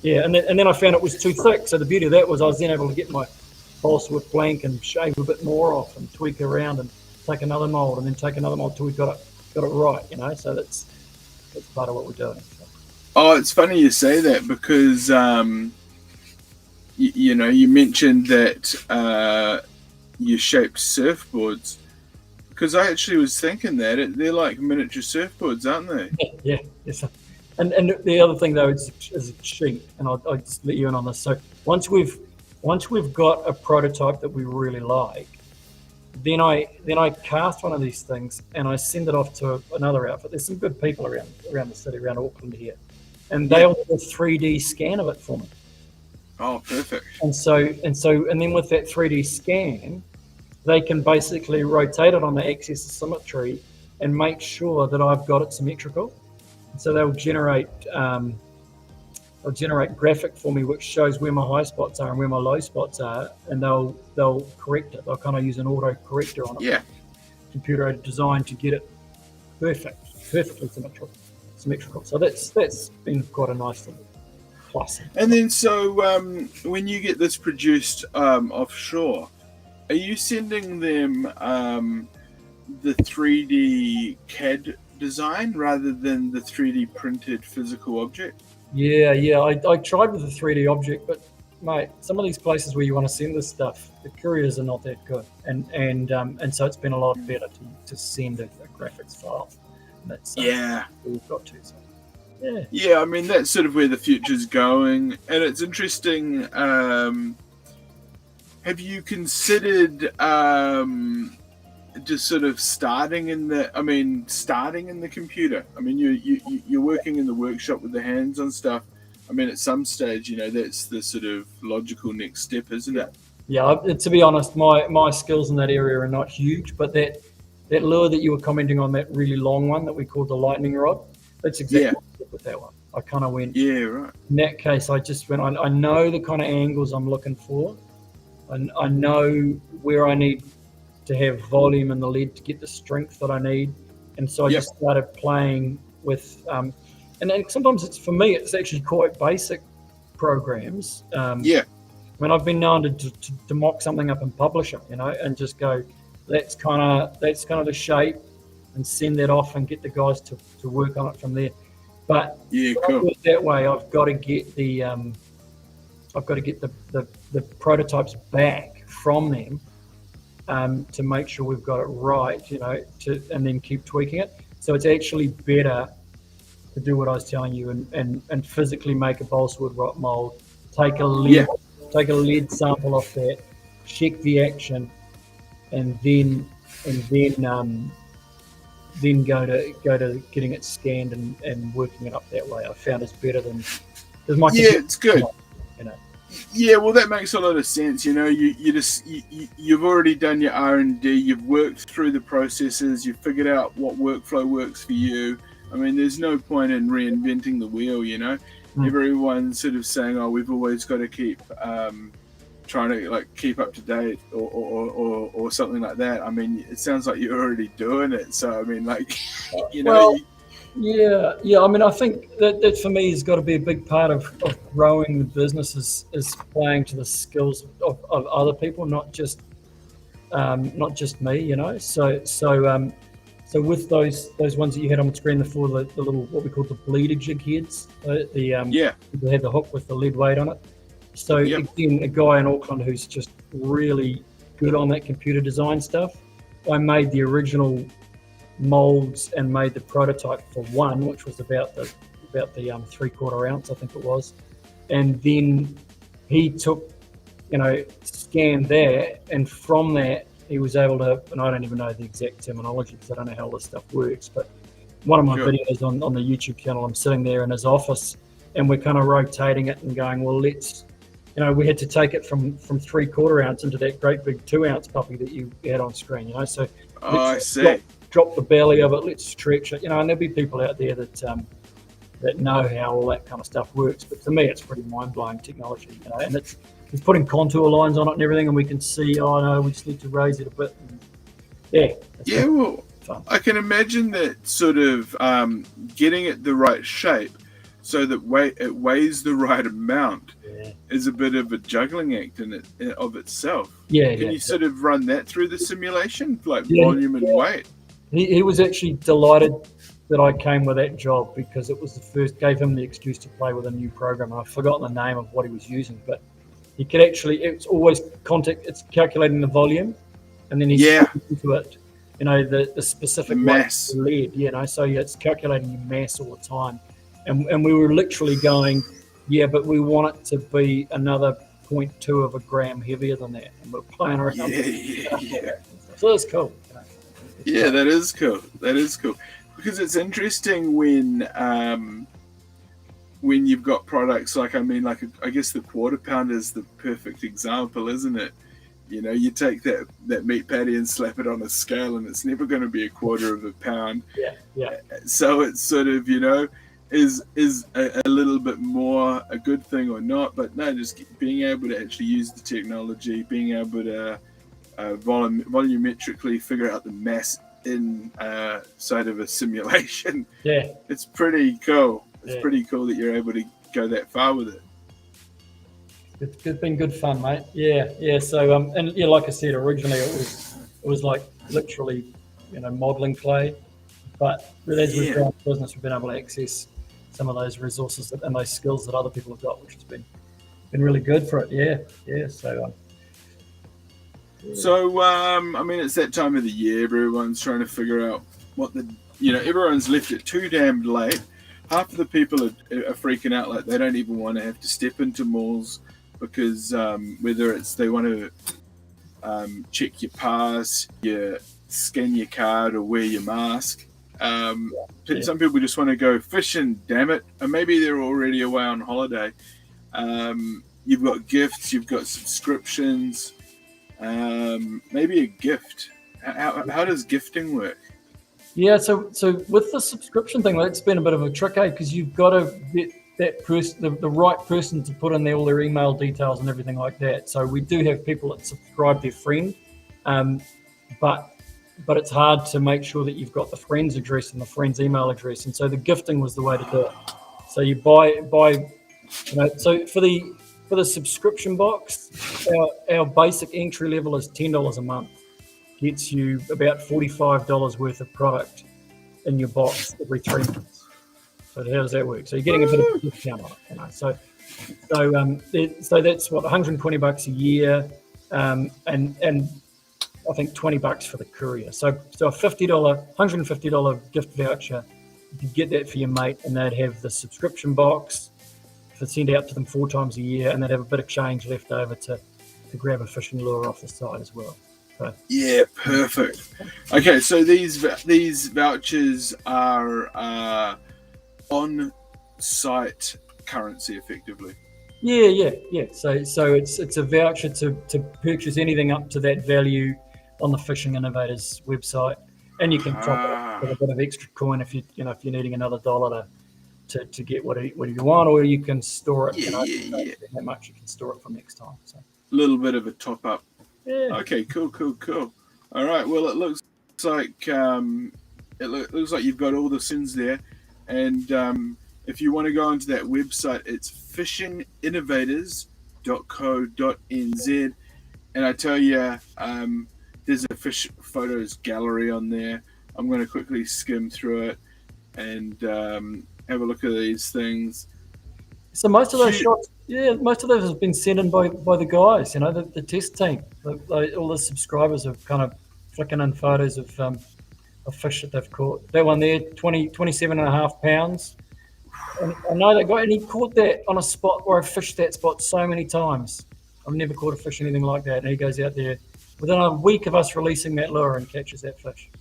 Yeah, and then I found it was too thick. So the beauty of that was I was then able to get my balsa wood blank and shave a bit more off and tweak around and take another mold and then take another mold till we got it right. So that's part of what we're doing. So. Oh, it's funny you say that because you mentioned that you shaped surfboards. Because I actually was thinking that they're like miniature surfboards, aren't they? Yeah. Yes. And the other thing though is a sheet, and I'll just let you in on this. So once we've got a prototype that we really like, then I cast one of these things and I send it off to another outfit. There's some good people around the city, around Auckland here, and they'll do a 3D scan of it for me. Oh, perfect. And then with that 3D scan, they can basically rotate it on the axis of symmetry and make sure that I've got it symmetrical. So they'll generate graphic for me, which shows where my high spots are and where my low spots are, and they'll correct it. They'll kind of use an auto corrector on it. Yeah. Computer aided design to get it perfectly symmetrical. So that's been quite a nice little plus. And then so when you get this produced offshore, are you sending them the 3D CAD design rather than the 3D printed physical object? Yeah. I tried with the 3D object, but mate, some of these places where you want to send this stuff, the couriers are not that good, and so it's been a lot better to send a graphics file. And that's we've got to. So. Yeah, I mean that's sort of where the future's going, and it's interesting. Have you considered just sort of starting in the computer? I mean, you're working in the workshop with the hands on stuff. I mean, at some stage, that's the sort of logical next step, isn't it? Yeah, to be honest, my skills in that area are not huge, but that lure that you were commenting on, that really long one that we called the lightning rod, that's exactly what I did with that one. I kind of went. Yeah, right. In that case, I just went. I know the kind of angles I'm looking for. I know where I need to have volume in the lead to get the strength that I need, and so I just started playing with. And then sometimes it's actually quite basic programs. I mean, I've been known to mock something up and publish it, and just go, that's kind of the shape, and send that off and get the guys to work on it from there. But cool. That way, I've got to get the prototypes back from them to make sure we've got it right, and then keep tweaking it. So it's actually better to do what I was telling you and physically make a balsa wood rot mold, take a lead sample off that, check the action, and then go to getting it scanned and working it up that way. I found it's better than my it's good. Yeah, well, that makes a lot of sense. You've already done your R&D. You've worked through the processes. You've figured out what workflow works for you. I mean, there's no point in reinventing the wheel. Everyone's sort of saying, "Oh, we've always got to keep trying to keep up to date or something like that." I mean, it sounds like you're already doing it. So I mean, Yeah. I mean, I think that for me has got to be a big part of growing the business is playing to the skills of other people, not just me. So with those ones that you had on the screen before, the little what we call the bleeder jig heads, they had the hook with the lead weight on it. So again, a guy in Auckland who's just really good on that computer design stuff. I made the original molds and made the prototype for one, which was about the 3/4 ounce, I think it was. And then he took, scanned that, and from that he was able to, and I don't even know the exact terminology because I don't know how all this stuff works, but one of my videos on the YouTube channel, I'm sitting there in his office and we're kind of rotating it and going, well, let's, we had to take it from 3/4 ounce into that great big 2-ounce puppy that you had on screen, so I see. Drop the belly of it, let's stretch it, and there'll be people out there that know how all that kind of stuff works, but to me it's pretty mind-blowing technology, and it's putting contour lines on it and everything, and we can see, we just need to raise it a bit, and well, fun. I can imagine that sort of getting it the right shape so that it weighs the right amount is a bit of a juggling act in of itself. Can you sort of run that through the simulation, like volume and weight? He was actually delighted that I came with that job because it was the first, gave him the excuse to play with a new program. I've forgotten the name of what he was using, but he could actually, it's always it's calculating the volume, and then he's into it, the specific mass lead, so it's calculating your mass all the time. And we were literally going, but we want it to be another 0.2 of a gram heavier than that. And we're playing around. So that's cool. Yeah, that is cool. That is cool. Because it's interesting when you've got products like, I guess the quarter pounder is the perfect example, isn't it? You take that meat patty and slap it on a scale and it's never going to be a 1/4 of a pound. Yeah. So it's sort of, is a little bit more a good thing or not, but no, just being able to actually use the technology, being able to volumetrically figure out the mass inside of a simulation. It's pretty cool. It's pretty cool that you're able to go that far with it. It's been good fun, mate. So and like I said, originally it was like literally modeling clay, but as we've grown the business, we've been able to access some of those resources and those skills that other people have got, which has been really good for it. So it's that time of the year. Everyone's trying to figure out what everyone's left it too damn late. Half of the people are freaking out, like they don't even want to have to step into malls because whether it's they want to check your pass, scan your card, or wear your mask. Some people just want to go fishing, damn it, and maybe they're already away on holiday. You've got gifts, you've got subscriptions, maybe a gift. How does gifting work? So with the subscription thing, that's been a bit of a trick, because you've got to get that person, the right person, to put in all their email details and everything like that. So we do have people that subscribe their friend, but it's hard to make sure that you've got the friend's address and the friend's email address. And so the gifting was the way to do it. So you buy, so for the subscription box, our basic entry level is $10 a month. Gets you about $45 worth of product in your box every 3 months. So how does that work? So you're getting a bit of a discount on it. So that's what, $120 a year, and I think $20 for the courier. So a $150 gift voucher. You could get that for your mate, and they'd have the subscription box to send out to them 4 times a year, and they'd have a bit of change left over to grab a fishing lure off the side as well. So. Yeah, perfect. Okay, so these vouchers are on-site currency, effectively. Yeah. So it's a voucher to purchase anything up to that value on the Fishing Innovators website, and you can top it with a bit of extra coin if you're needing another $1 to get what you want, or you can store it. How much you can store it for next time. So a little bit of a top up. Yeah. Okay, cool. All right. Well, it looks like looks like you've got all the sins there, and if you want to go onto that website, it's fishinginnovators.co.nz, and I tell you, there's a fish photos gallery on there. I'm going to quickly skim through it and have a look at these things. So most of those Huge. shots, most of those have been sent in by the guys, the test team. All the subscribers have kind of flicking in photos of fish that they've caught. That one there, 27.5 pounds. And I know that guy, and he caught that on a spot where I fished that spot so many times. I've never caught a fish anything like that. And he goes out there within a week of us releasing that lure and catches that fish.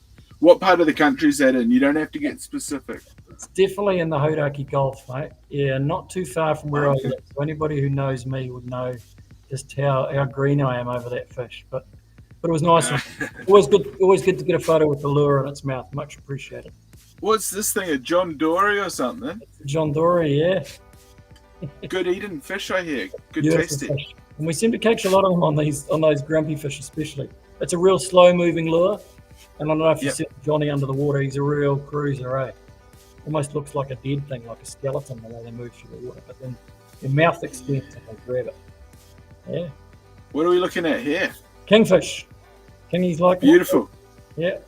What part of the country is that in? You don't have to get specific. It's definitely in the Hodaki Gulf, mate. Yeah, not too far from where I live. So anybody who knows me would know just how green I am over that fish. But it was nice. Always good to get a photo with the lure in its mouth. Much appreciated. What's this thing, a John Dory or something? John Dory, yeah. Good eating fish, I hear. Good Beautiful tasty. fish. And we seem to catch a lot of them on those grumpy fish especially. It's a real slow-moving lure. And I don't know if you see Johnny under the water. He's a real cruiser, eh? Almost looks like a dead thing, like a skeleton, the way they move through the water. But then their mouth extends and they grab it. Yeah. What are we looking at here? Kingfish. Kingies like Beautiful. Yeah.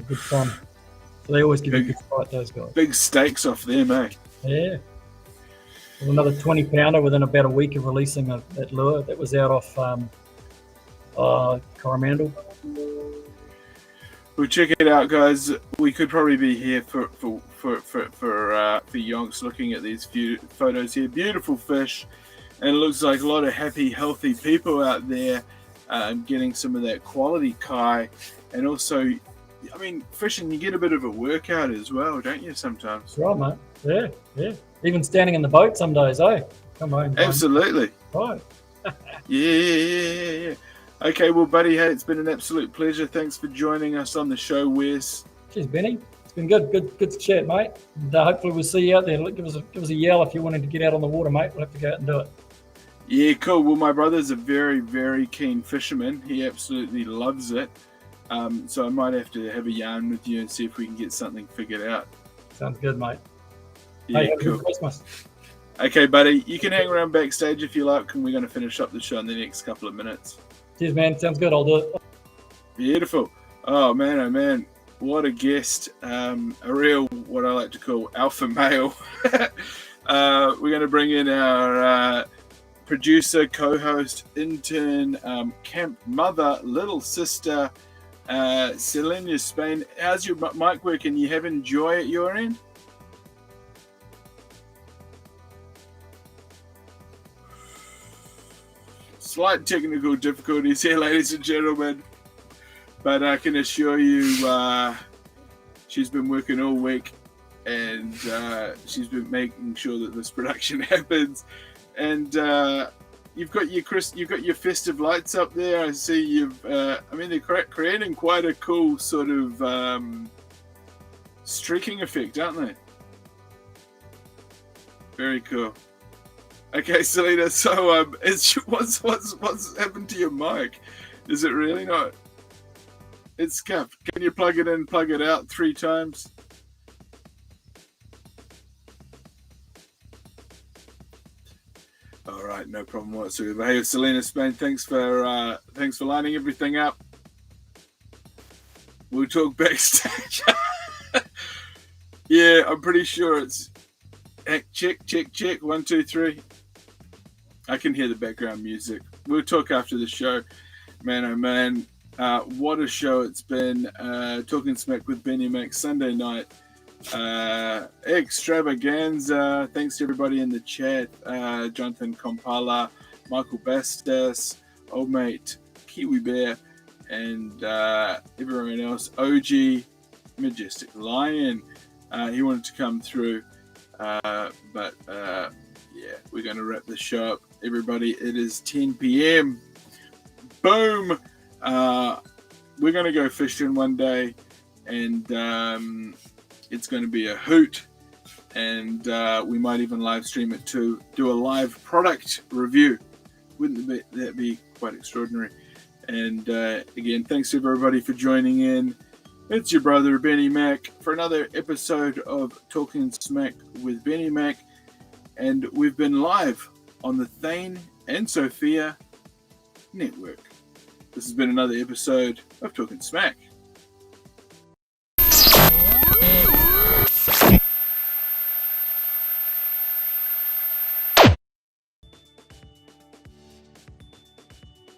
Good fun. So they always give you a good fight, those guys. Big steaks off them, eh? Yeah. There's another 20-pounder within about a week of releasing that lure. That was out off Coromandel. Well, check it out, guys. We could probably be here for yonks looking at these few photos here. Beautiful fish, and it looks like a lot of happy, healthy people out there getting some of that quality kai. And also, I mean, fishing, you get a bit of a workout as well, don't you, sometimes? That's right, mate. Yeah. Even standing in the boat some days, eh? Come on. Absolutely. Right. Yeah. Okay, well, buddy, hey, it's been an absolute pleasure. Thanks for joining us on the show, Wes. Cheers, Benny. It's been good to chat, mate. And hopefully we'll see you out there. Give us a yell if you're wanting to get out on the water, mate. We'll have to go out and do it. Yeah, cool. Well, my brother's a very, very keen fisherman. He absolutely loves it. So I might have to have a yarn with you and see if we can get something figured out. Sounds good, mate. Yeah, hey, have cool. a good Christmas. Okay, buddy. You can hang around backstage if you like, and we're going to finish up the show in the next couple of minutes. Cheers, man. Sounds good. I'll do it. Beautiful. Oh, man. What a guest. A real, what I like to call, alpha male. We're going to bring in our producer, co-host, intern, camp mother, little sister, Selenya Spain. How's your mic working? You having joy at your end? Slight technical difficulties here, ladies and gentlemen, but I can assure you she's been working all week, and she's been making sure that this production happens. And you've got your festive lights up there. I see they're creating quite a cool sort of streaking effect, aren't they? Very cool. Okay, Selena. So, what's happened to your mic? Is it really not? It's scuffed. Can you plug it in, plug it out 3 times? All right, no problem whatsoever. Hey, Selena Spain, thanks for lining everything up. We'll talk backstage. Yeah, I'm pretty sure it's check 1 2 3. I can hear the background music. We'll talk after the show. Man, oh man, what a show it's been. Talking Smack with Benny Mack Sunday night. Extravaganza. Thanks to everybody in the chat. Jonathan Kompala, Michael Bastas, old mate Kiwi Bear, and everyone else. OG, Majestic Lion. He wanted to come through. But we're going to wrap the show up. Everybody, it is 10 p.m. Boom! We're going to go fishing one day, and it's going to be a hoot. And we might even live stream it too. Do a live product review. Wouldn't that be quite extraordinary? And again, thanks to everybody for joining in. It's your brother, Benny Mack, for another episode of Talking Smack with Benny Mack. And we've been live on the Thane and Sophia Network. This has been another episode of Talking Smack.